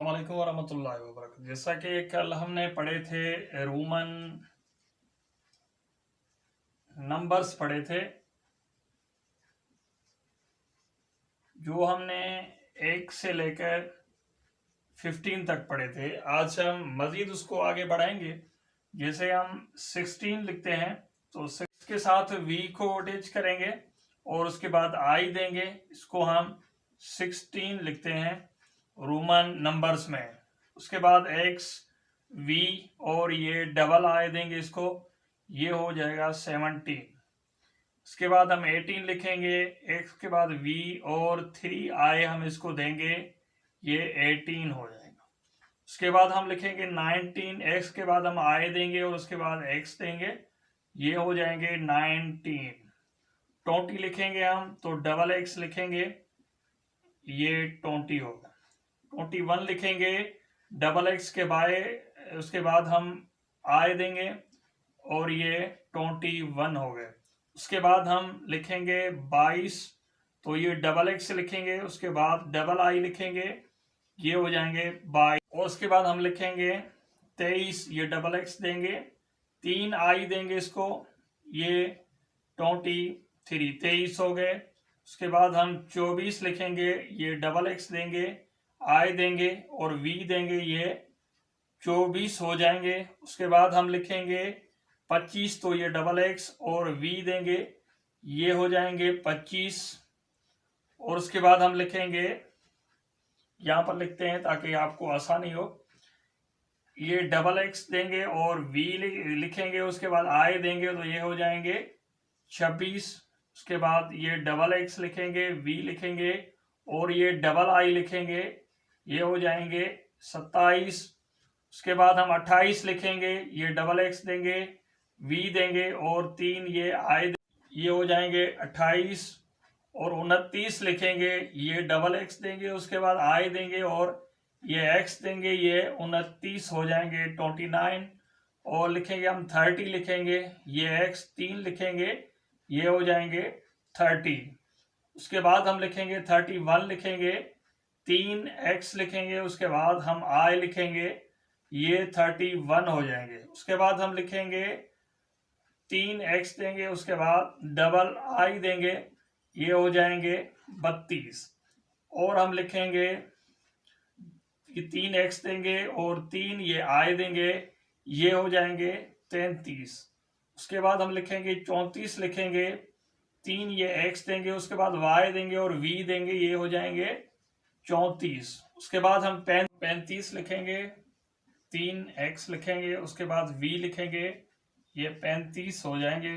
वालेकुम वरहमतुल्लाहि वबरकातुहू। जैसा कि कल हमने पढ़े थे, रोमन नंबर्स पढ़े थे, जो हमने 1 से लेकर 15 तक पढ़े थे। आज हम मजीद उसको आगे बढ़ाएंगे। जैसे हम 16 लिखते हैं तो 6 के साथ v को अटैच करेंगे और उसके बाद i देंगे। इसको हम 16 लिखते हैं रोमन नंबर्स में। उसके बाद x v और ये डबल i देंगे इसको, ये हो जाएगा 17। इसके बाद हम 18 लिखेंगे, x के बाद v और 3i हम इसको देंगे, ये 18 हो जाएगा। उसके बाद हम लिखेंगे 19, x के बाद हम i देंगे और उसके बाद x देंगे, ये हो जाएंगे 19। 20 लिखेंगे हम तो डबल x लिखेंगे, ये 20 होगा। 21 लिखेंगे डबल x के बाद, उसके बाद हम i देंगे और ये 21 हो गए। उसके बाद हम लिखेंगे 22, तो ये डबल x लिखेंगे, उसके बाद डबल i लिखेंगे, ये हो जाएंगे 22। और उसके बाद हम लिखेंगे 23, ये डबल x देंगे, 3 i देंगे इसको, ये 23 हो गए। उसके बाद हम 24 लिखेंगे, ये डबल x देंगे, i देंगे और v देंगे, ये 24 हो जाएंगे। उसके बाद हम लिखेंगे 25, तो ये डबल x और v देंगे, ये हो जाएंगे 25। और उसके बाद हम लिखेंगे, यहाँ पर लिखते हैं ताकि आपको आसानी हो, ये डबल x देंगे और v लिखेंगे, उसके बाद i देंगे, तो ये हो जाएंगे 26। उसके बाद ये डबल x लिखेंगे, v लिखेंगे और ये डबल i लिखेंगे, ये हो जाएंगे 27। उसके बाद हम 28 लिखेंगे, ये डबल x देंगे, v देंगे और 3 ये i देंगे, ये हो जाएंगे 28। और 29 लिखेंगे, ये डबल x देंगे, उसके बाद i देंगे और ये x देंगे, ये 29 हो जाएंगे 29। और लिखेंगे हम 30 लिखेंगे, ये x 3 लिखेंगे, ये हो जाएंगे 30। उसके बाद हम लिखेंगे 31 लिखेंगे, 3x लिखेंगे, उसके बाद हम i लिखेंगे, ये 31 हो जाएंगे। उसके बाद हम लिखेंगे 3x देंगे, उसके बाद डबल i देंगे, ये हो जाएंगे 32। और हम लिखेंगे कि 3x देंगे और 3 ये i देंगे, ये हो जाएंगे 33। उसके बाद हम लिखेंगे 34 लिखेंगे, 3 ये x देंगे, उसके बाद y देंगे और v देंगे, ये हो जाएंगे 34। उसके बाद हम 35 लिखेंगे, 3x लिखेंगे, उसके बाद v लिखेंगे, ये 35 हो जाएंगे।